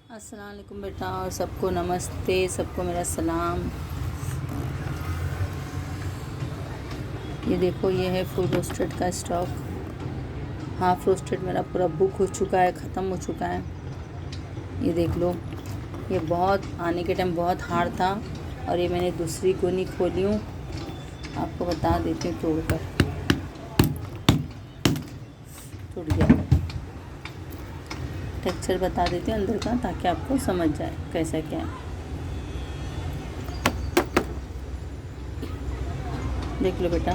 अस्सलाम वालेकुम बेटा, और सबको नमस्ते, सबको मेरा सलाम। ये देखो, ये है फुल रोस्टेड का स्टॉक। हाफ रोस्टेड मेरा पूरा बुक हो चुका है, ख़त्म हो चुका है। ये देख लो, ये बहुत आने के टाइम बहुत हार्ड था, और ये मैंने दूसरी गोनी खोली हूँ, आपको बता देती हूँ तोड़कर। टूट गया। टेक्सचर बता देती हूँ अंदर का, ताकि आपको समझ जाए कैसा क्या है। देख लो बेटा,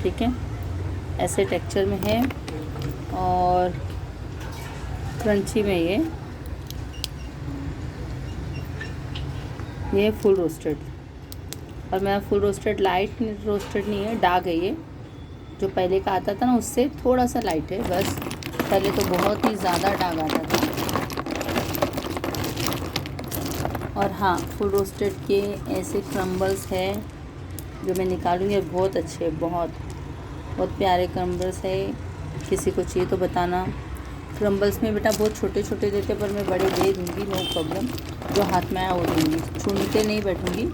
ठीक है, ऐसे टेक्सचर में है और क्रंची में ये फुल रोस्टेड। और मेरा फुल रोस्टेड लाइट रोस्टेड नहीं है, डार्क है। ये जो पहले का आता था ना, उससे थोड़ा सा लाइट है बस। पहले तो बहुत ही ज़्यादा डार्क आता था। और हाँ, फुल रोस्टेड के ऐसे क्रम्बल्स है जो मैं निकालूंगी, बहुत अच्छे, बहुत बहुत प्यारे क्रम्बल्स है। किसी को चाहिए तो बताना। क्रम्बल्स में बेटा बहुत छोटे छोटे देते, पर मैं बड़े दे दूँगी, नो प्रॉब्लम। जो हाथ में आया वो दूँगी, छूने नहीं बैठूँगी।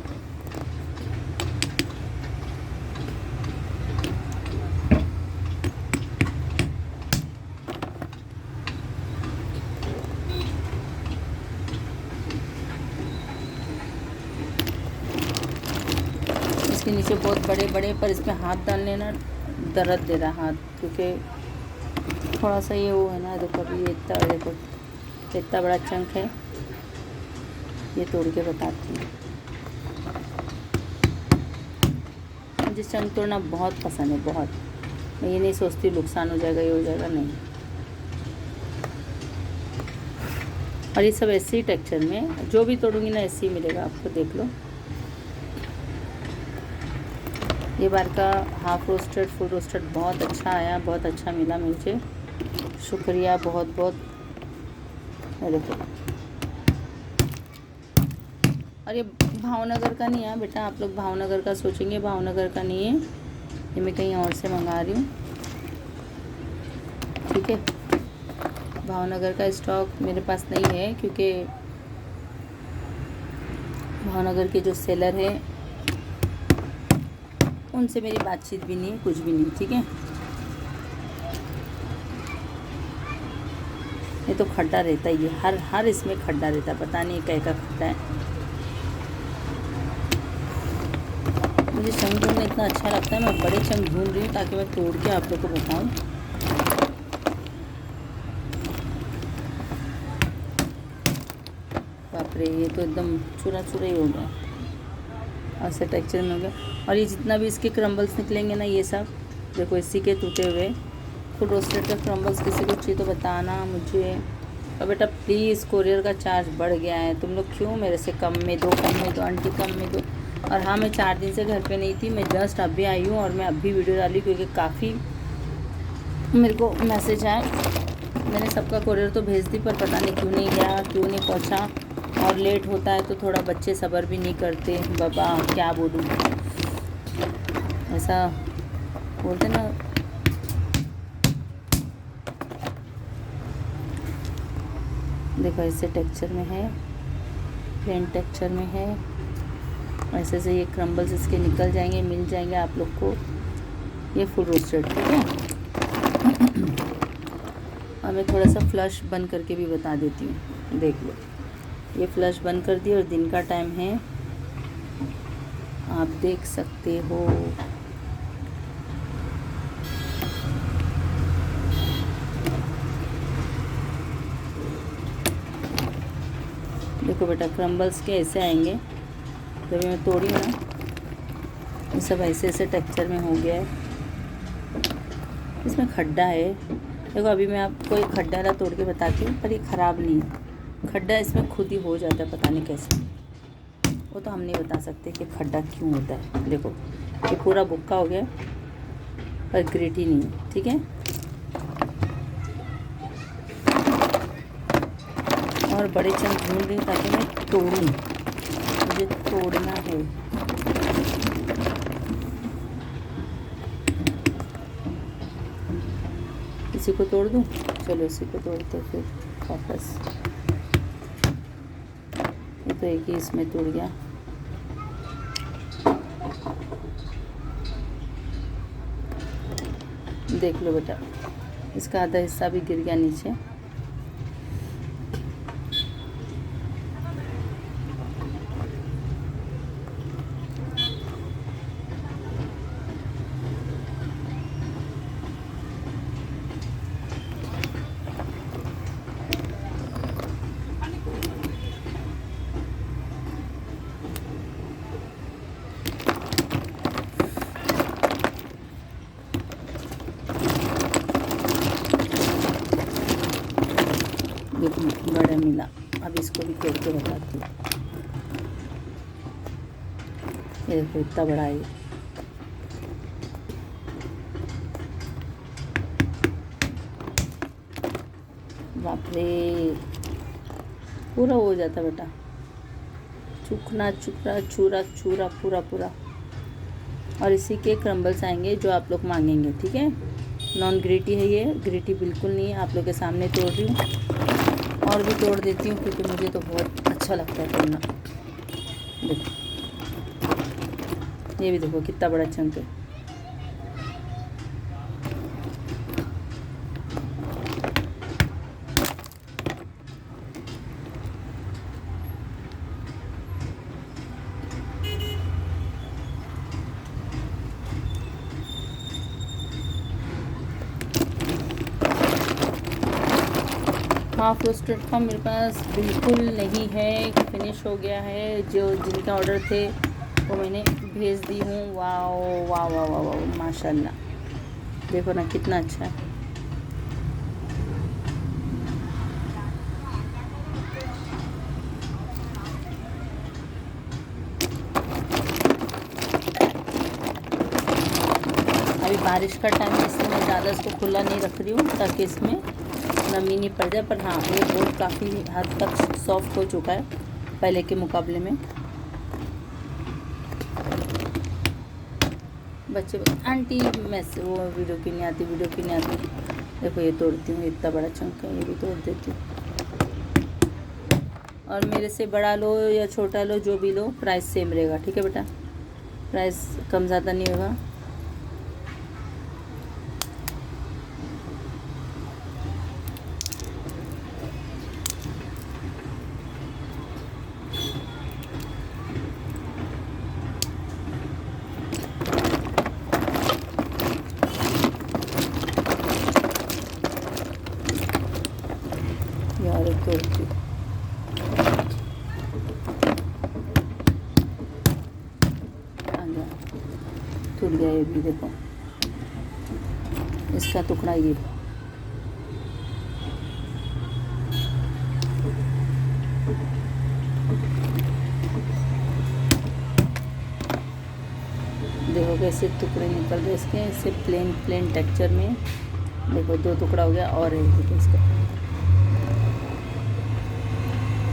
इसके नीचे बहुत बड़े बड़े, पर इसमें हाथ डालने ना दर्द दे रहा हाथ, क्योंकि थोड़ा सा ये वो है ना। देखो अभी ये इतना, देखो इतना बड़ा चंक है। ये तोड़ के बताती हूँ। मुझे चंक तोड़ना बहुत पसंद है, बहुत। मैं ये नहीं सोचती नुकसान हो जाएगा, ये हो जाएगा, नहीं। और ये सब ऐसे ही टेक्सचर में, जो भी तोड़ूंगी ना ऐसे ही मिलेगा आपको, देख लो। ये बार का हाफ रोस्टेड फुल रोस्टेड बहुत अच्छा आया, बहुत अच्छा मिला मुझे, शुक्रिया बहुत बहुत। देखो, और ये भावनगर का नहीं है बेटा, आप लोग भावनगर का सोचेंगे, भावनगर का नहीं है। ये मैं कहीं और से मंगा रही हूँ, ठीक है। भावनगर का स्टॉक मेरे पास नहीं है, क्योंकि भावनगर के जो सेलर हैं उनसे मेरी बातचीत भी नहीं है, कुछ भी नहीं, ठीक है। ये तो खड्डा रहता ही है, हर इसमें खड्डा रहता है, पता नहीं क्या का खड्डा है। मुझे चंक ढूंढना इतना अच्छा लगता है, मैं बड़े चंक ढूंढ रही हूँ ताकि मैं तोड़ के आप लोग को बताऊँ। बाप रे, ये तो एकदम चूरा चूरा ही हो गया, ऐसे टेक्सचर में हो गया। और ये जितना भी इसके क्रम्बल्स निकलेंगे ना, ये सब देखो इसी के टूटे हुए फुल रोस्टेड का क्रम्बल्स। किसी को चाहिए तो बताना मुझे। और बेटा प्लीज़, कोरियर का चार्ज बढ़ गया है, तुम लोग क्यों मेरे से कम में दो, कम में दो आंटी, कम में दो। और हाँ, मैं 4 दिन से घर पे नहीं थी, मैं जस्ट अभी आई हूँ, और मैं अभी वीडियो डाली, क्योंकि काफ़ी मेरे को मैसेज आया। मैंने सबका कोरियर तो भेज दी, पर पता नहीं क्यों नहीं गया, क्यों नहीं पहुँचा। और लेट होता है तो थोड़ा बच्चे सब्र भी नहीं करते, बाबा क्या बोलूँ, ऐसा बोलते ना। देखो ऐसे टेक्सचर में है, प्लेन टेक्सचर में है। ऐसे से ये क्रम्बल्स इसके निकल जाएंगे, मिल जाएंगे आप लोग को। ये फुल रोस्टेड, ठीक है। और मैं थोड़ा सा फ्लश बंद करके भी बता देती हूँ, देख लो। ये फ्लश बंद कर दी, और दिन का टाइम है, आप देख सकते हो। देखो बेटा, क्रम्बल्स के ऐसे आएंगे जब मैं तोड़ी हूँ ना, ये सब ऐसे ऐसे टेक्सचर में हो गया है। इसमें खड्डा है, देखो अभी मैं आपको एक खड्डा वाला तोड़ के बताती हूँ, पर ये ख़राब नहीं है। खड्डा इसमें खुद ही हो जाता है, पता नहीं कैसे, वो तो हम नहीं बता सकते कि खड्डा क्यों होता है। देखो ये पूरा बुक्का हो गया, पर ग्रेटी नहीं है, ठीक है। और बड़े चंक ढूंढ रही हूँ ताकि मैं तोड़ूँ, मुझे तोड़ना है। इसी को तोड़ दूँ, चलो इसी को तोड़ते फिर। फोकस, ये तो एक ही इसमें टूट गया। देख लो बेटा, इसका आधा हिस्सा भी गिर गया नीचे। बड़ा मिला, अब इसको भी तोड़ के बताती हूँ। ये देखो इतना बड़ा है, बाप रे, पूरा हो जाता बेटा, चुकना चुकरा चूरा चूरा पूरा पूरा। और इसी के क्रम्बल्स आएंगे जो आप लोग मांगेंगे, ठीक है। नॉन ग्रेटी है ये, ग्रेटी बिल्कुल नहीं है, आप लोग के सामने तोड़ रही हूँ। और भी तोड़ देती हूँ क्योंकि मुझे तो बहुत अच्छा लगता है तोड़ना। देखो, ये भी देखो कितना बड़ा चंक है। हाफ रोस्टेड का मेरे पास बिल्कुल नहीं है, फिनिश हो गया है। जो जिनके ऑर्डर थे वो मैंने भेज दी हूँ। वाह वाह वाह वाह वाह, माशाल्लाह, देखो ना कितना अच्छा है। अभी बारिश का टाइम है इसलिए मैं ज़्यादा इसको खुला नहीं रख रही हूँ ताकि इसमें नमी नहीं पड़ जाए। पर हाँ, ये बहुत काफ़ी हद तक सॉफ्ट हो चुका है पहले के मुकाबले में। बच्चे आंटी मैसे वो वीडियो क्यों नहीं आती, वीडियो क्यों नहीं आती। देखो ये तोड़ती हूँ, इतना बड़ा चंक है, ये भी तोड़ देती हूँ। और मेरे से बड़ा लो या छोटा लो, जो भी लो, प्राइस सेम रहेगा, ठीक है बेटा, प्राइस कम ज़्यादा नहीं होगा। यार तोड़ती टूट गया, ये भी देखो इसका टुकड़ा ये। देखो कैसे टुकड़े निकल गए इसके, इससे प्लेन टेक्सचर में। देखो 2 टुकड़ा हो गया और एक देखो इसका।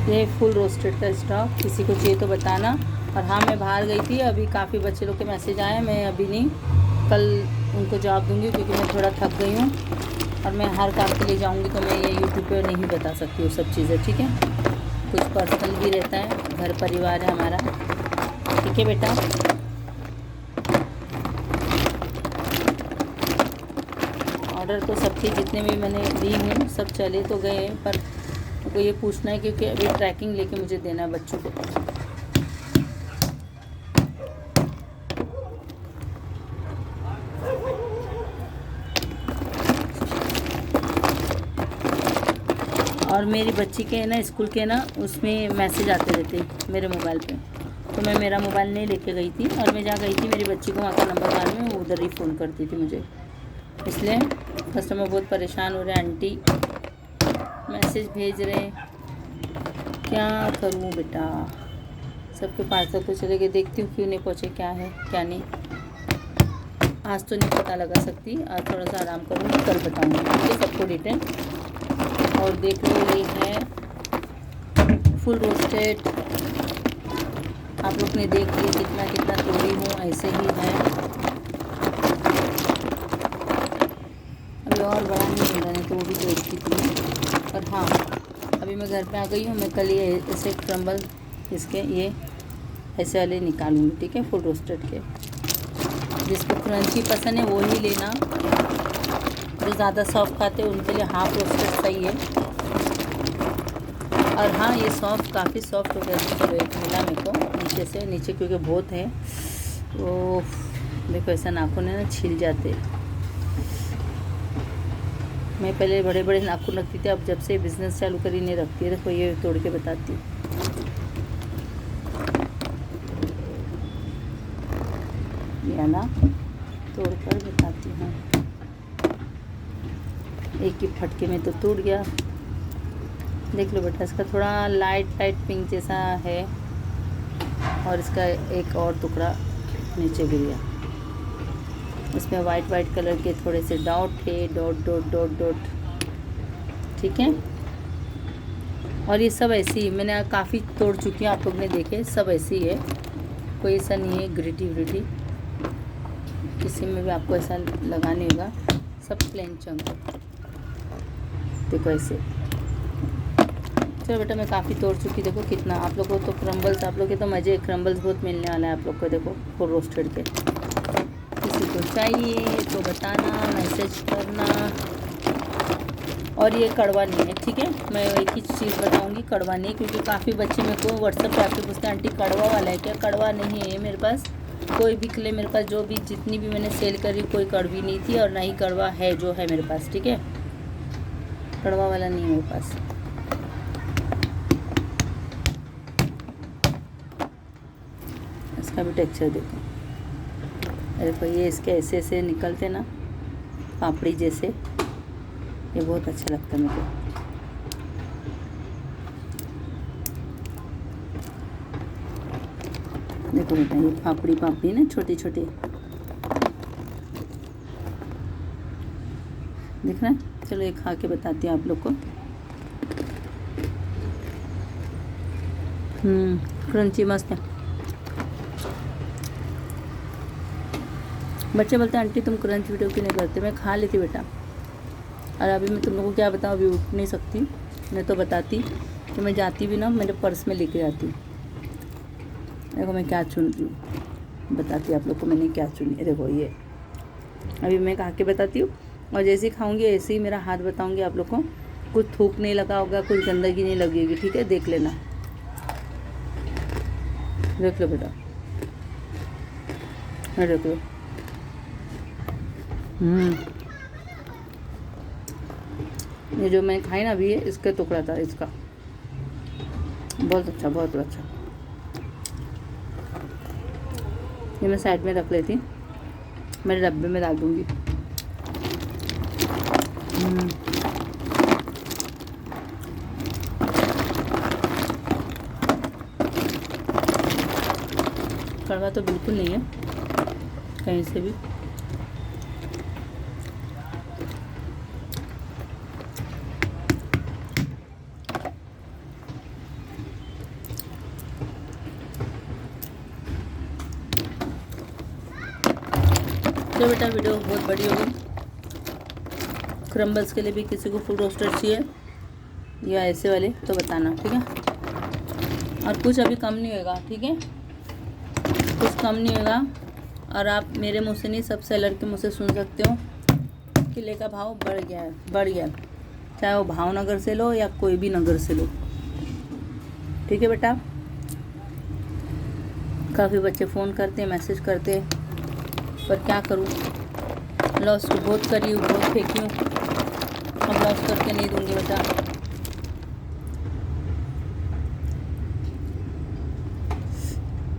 ये फुल रोस्टेड का स्टॉक, किसी को चाहिए तो बताना। और हाँ, मैं बाहर गई थी, अभी काफ़ी बच्चे लोग के मैसेज आए, मैं अभी नहीं, कल उनको जवाब दूंगी क्योंकि मैं थोड़ा थक गई हूँ और मैं हर काम के लिए जाऊँगी तो मैं ये यूट्यूब पे नहीं बता सकती हूँ सब चीज़ें, ठीक है। कुछ पर्सनल भी रहता है, घर परिवार है हमारा, ठीक है बेटा। ऑर्डर तो सबके जितने भी मैंने दी हूँ सब चले तो गए, पर तो ये पूछना है क्योंकि अभी ट्रैकिंग लेके मुझे देना है बच्चों को। और मेरी बच्ची के ना स्कूल के ना उसमें मैसेज आते रहते मेरे मोबाइल पे, तो मैं मेरा मोबाइल नहीं लेके गई थी, और मैं जहाँ गई थी मेरी बच्ची को वहाँ का नंबर मालूम है, वो उधर ही फ़ोन करती थी मुझे, इसलिए कस्टमर बहुत परेशान हो रहे हैं। आंटी मैसेज भेज रहे हैं, क्या करूँ बेटा, सबके पार्सल तो चले गए, देखती हूँ क्यों नहीं पहुँचे, क्या है क्या नहीं। आज तो नहीं पता लगा सकती, आज थोड़ा सा आराम करूँगी, कल बताऊँगी, ठीक है सबको डिटेल। और देख लो ये है फुल रोस्टेड, आप लोग ने देख लिया कितना कितना तोड़ी हूँ, ऐसे ही है। अभी और बड़ा नहीं मिल रहा, नहीं तो वो भी तोड़ती थी। पर हाँ, अभी मैं घर पे आ गई हूँ। मैं कल ये ऐसे क्रम्बल इसके ये ऐसे वाले निकालूंगी, ठीक है, फुल रोस्टेड के। जिसको क्रंची पसंद है वो ही लेना, जो ज़्यादा सॉफ्ट खाते हैं उनके लिए हाफ रोस्टेड सही है। और हाँ, ये सॉफ्ट काफ़ी सॉफ्ट हो गया, तो एक मिला मेरे को नीचे से, नीचे क्योंकि बहुत है वो देखो ऐसा नाखून है ना छिल जाते। मैं पहले बड़े बड़े नाखून रखती थी, अब जब से बिज़नेस चालू करी नहीं रखती है। देखो ये तोड़ के बताती हूँ। या ना तोड़ कर बताती हूँ। एक ही फटके में तो टूट गया। देख लो बेटा, इसका थोड़ा लाइट पिंक जैसा है और इसका एक और टुकड़ा नीचे गिर गया। इसमें वाइट कलर के थोड़े से डॉट है, डॉट, ठीक है। और ये सब ऐसे ही मैंने काफ़ी तोड़ चुकी हूँ, आप लोग ने देखे, सब ऐसे ही है, कोई ऐसा नहीं है ग्रिटी किसी में भी आपको ऐसा लगा नहीं होगा, सब प्लेन चंक देखो ऐसे। चलो बेटा, मैं काफ़ी तोड़ चुकी, देखो कितना। आप लोग को तो क्रम्बल्स, आप लोग के तो मज़े, क्रम्बल्स बहुत मिलने वाला है आप लोग को। देखो फुल रोस्टेड के, किसी को चाहिए तो बताना, मैसेज करना। और ये कड़वा नहीं है, ठीक है। मैं एक ही चीज़ बताऊंगी, कड़वा नहीं, क्योंकि काफ़ी बच्चे मेरे को व्हाट्सएप पे आके पूछते हैं आंटी कड़वा वाला है क्या? कड़वा नहीं है मेरे पास, कोई भी क्ले मेरे पास, जो भी जितनी भी मैंने सेल करी कोई कड़वी नहीं थी, और ना ही कड़वा है जो है मेरे पास, ठीक है। कड़वा वाला नहीं है मेरे पास। इसका भी टेक्सचर देखो, देखो ये इसके ऐसे ऐसे निकलते ना पापड़ी जैसे, ये बहुत अच्छा लगता है मेरे को। देखो बेटा, ये पापड़ी ना छोटी दिख रहा है। चलो ये खा के बताती हूँ आप लोग को। क्रंची मस्त है। बच्चे बोलते हैं आंटी तुम क्रंच वीडियो क्यों नहीं करते? मैं खा लेती बेटा। और अभी मैं तुम लोगों को क्या बताऊँ, अभी उठ नहीं सकती, मैं तो बताती कि मैं जाती भी ना मेरे पर्स में लेके जाती। देखो मैं क्या चुनती हूँ, बताती आप लोग को मैंने क्या चुनी। देखो ये अभी मैं खा के बताती हूँ, और जैसे ही खाऊंगी ऐसे ही मेरा हाथ बताऊंगी आप लोग को। कुछ थूक नहीं लगा होगा, कुछ गंदगी नहीं लगेगी, ठीक है, देख लेना। देख लो बेटा, देख लो। ये जो मैं खाई ना अभी, इसका टुकड़ा था इसका, बहुत अच्छा। ये मैं साइड में रख लेती, मेरे डब्बे में डाल दूँगी। कड़वा तो बिल्कुल नहीं है कहीं से भी। तो बेटा वीडियो बहुत बड़ी हो गई। क्रम्बल्स के लिए भी किसी को फुल रोस्टेड चाहिए या ऐसे वाले तो बताना, ठीक है। और कुछ अभी कम नहीं होगा, ठीक है, कुछ कम नहीं होगा। और आप मेरे मुँह से नहीं, सब सेलर के मुँह से सुन सकते हो, किले का भाव बढ़ गया, चाहे वो भावनगर से लो या कोई भी नगर से लो, ठीक है बेटा। काफ़ी बच्चे फ़ोन करते हैं, मैसेज करते हैं, पर क्या करूँ, लॉस तो बहुत करी हूँ, बहुत फेंकी हूँ, अब लॉस करके नहीं दूँगी बेटा।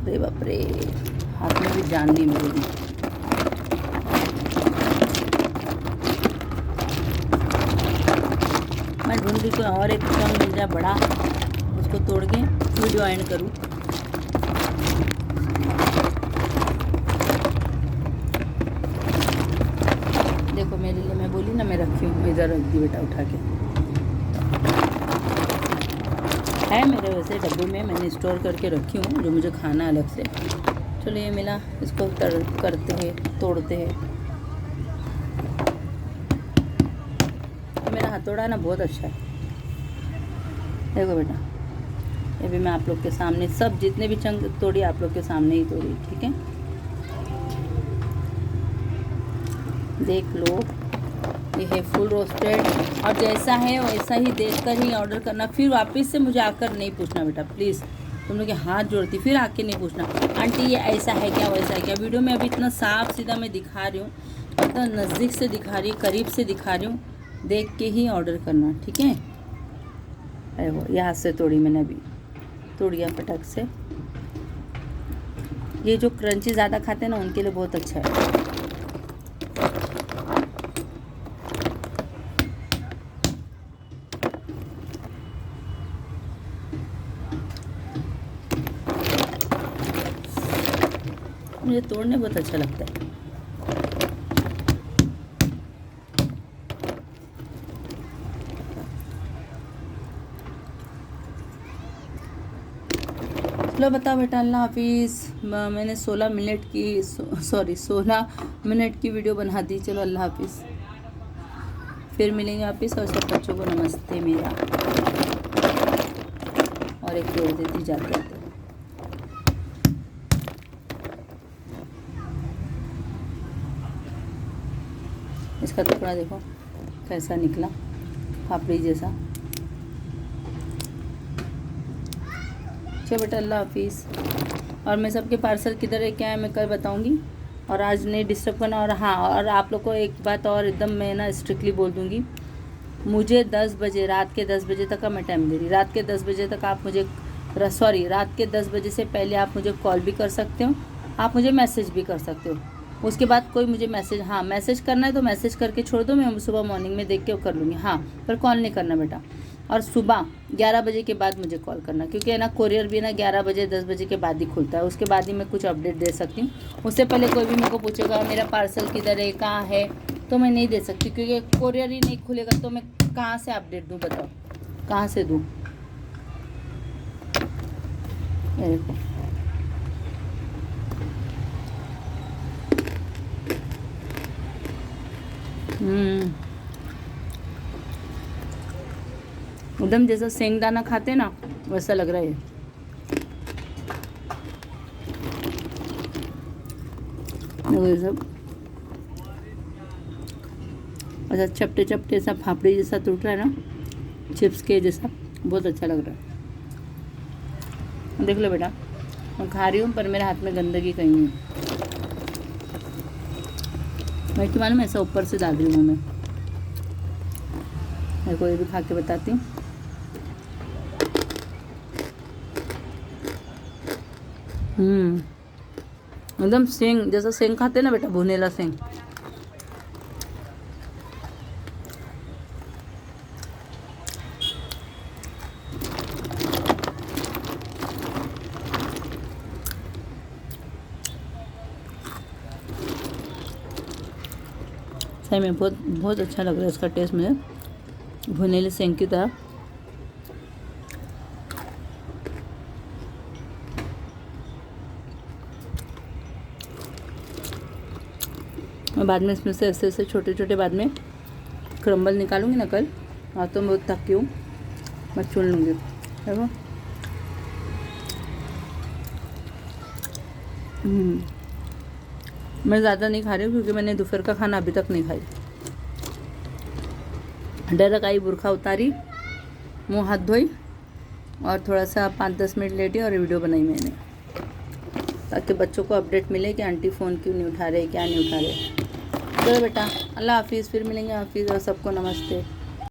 अरे बाप रे, हाथ में भी जान नहीं मिलेगी। मैं ढूंढ रही कोई और एक कम मिल जाए बड़ा, उसको तोड़ के वीडियो एंड करूँ। देखो मेरे लिए मैं बोली ना, मैं रखी हूँ, इधर रख दी बेटा उठा के। है मेरे वैसे डब्बे में, मैंने स्टोर करके रखी हूँ, जो मुझे खाना अलग से। चलो ये मिला, इसको करते हैं, तोड़ते हैं। मेरा हथौड़ा ना बहुत अच्छा है। देखो बेटा, ये भी मैं आप लोग के सामने सब जितने भी चंक तोड़ी आप लोग के सामने ही तोड़ी, ठीक है। देख लो, ये है फुल रोस्टेड। और जैसा है वैसा ही देखकर ही ऑर्डर करना। फिर वापस से मुझे आकर नहीं पूछना बेटा प्लीज़, तुम लोग के हाथ जोड़ती, फिर आके नहीं पूछना आंटी ये ऐसा है क्या वैसा है क्या। वीडियो में अभी इतना साफ सीधा मैं दिखा रही हूँ, इतना नज़दीक से दिखा रही हूँ, करीब से दिखा रही हूँ, देख के ही ऑर्डर करना, ठीक है। अरे वो यहाँ से तोड़ी मैंने, अभी तोड़िया फटक से। ये जो क्रंची ज़्यादा खाते हैं ना उनके लिए बहुत अच्छा है। मुझे तोड़ने बहुत अच्छा लगता है। चलो बताओ बेटा, अल्लाह हाफिज़। मैंने 16 मिनट की 16 मिनट की वीडियो बना दी। चलो अल्लाह हाफिज़, फिर मिलेंगे वापस। और सब बच्चों को नमस्ते मेरा। और एक तोड़ देती जाते जाते। इसका टुकड़ा देखो कैसा निकला, पापड़ी जैसा। चलो बेटा अल्लाह हाफिज़। और मैं सबके पार्सल किधर है क्या है मैं कल बताऊंगी। और आज नहीं डिस्टर्ब करना। और हाँ, और आप लोग को एक बात और एकदम मैं ना स्ट्रिक्टली बोल दूंगी, मुझे 10 बजे, रात के 10 बजे तक का मैं टाइम दे रही। रात के 10 बजे तक आप मुझे रात के 10 बजे से पहले आप मुझे कॉल भी कर सकते हो, आप मुझे मैसेज भी कर सकते हो। उसके बाद कोई मुझे मैसेज, हाँ मैसेज करना है तो मैसेज करके छोड़ दो, मैं सुबह मॉर्निंग में देख के कर लूँगी। हाँ, पर कॉल नहीं करना बेटा। और सुबह 11 बजे के बाद मुझे कॉल करना, क्योंकि है ना कोरियर भी ना 11 बजे 10 बजे के बाद ही खुलता है। उसके बाद ही मैं कुछ अपडेट दे सकती हूँ। उससे पहले कोई भी मेरे को पूछेगा मेरा पार्सल किधर है, कहाँ है, तो मैं नहीं दे सकती, क्योंकि कोरियर ही नहीं खुलेगा तो मैं कहाँ से अपडेट दूँ बताओ, कहाँ से दूँ। ये देखो, एकदम जैसा सेंगदाना खाते ना वैसा लग रहा है। ये सब अच्छा चपटे चपटे सा फाफड़ी जैसा टूट रहा है ना, चिप्स के जैसा, बहुत अच्छा लग रहा है। देख लो बेटा, मैं खा रही हूँ पर मेरे हाथ में गंदगी कहीं नहीं। मैं क्यों मालूम ऐसा ऊपर से डाल रही हूँ मैं को ये भी खा के बताती हूँ। एकदम सेंग जैसा सेंग खाते ना बेटा, भुनेला सेंग। सही में बहुत बहुत अच्छा लग रहा है इसका टेस्ट मुझे, भुनेले सेंग की तरह। मैं बाद में इसमें से ऐसे ऐसे छोटे छोटे बाद में क्रम्बल निकालूंगी ना कल। हाँ तो मैं बहुत थकी हूँ, मैं चुन लूँगी। देखो मैं ज़्यादा नहीं खा रही हूँ क्योंकि मैंने दोपहर का खाना अभी तक नहीं खाई। डायरेक्ट आई, बुरखा उतारी, मुंह हाथ धोई और थोड़ा सा 5-10 मिनट लेटी और वीडियो बनाई मैंने, ताकि बच्चों को अपडेट मिले कि आंटी फ़ोन क्यों नहीं उठा रहे, क्या नहीं उठा रहे। चलो बेटा अल्लाह हाफिज़, फिर मिलेंगे। हाफिज़ और सबको नमस्ते।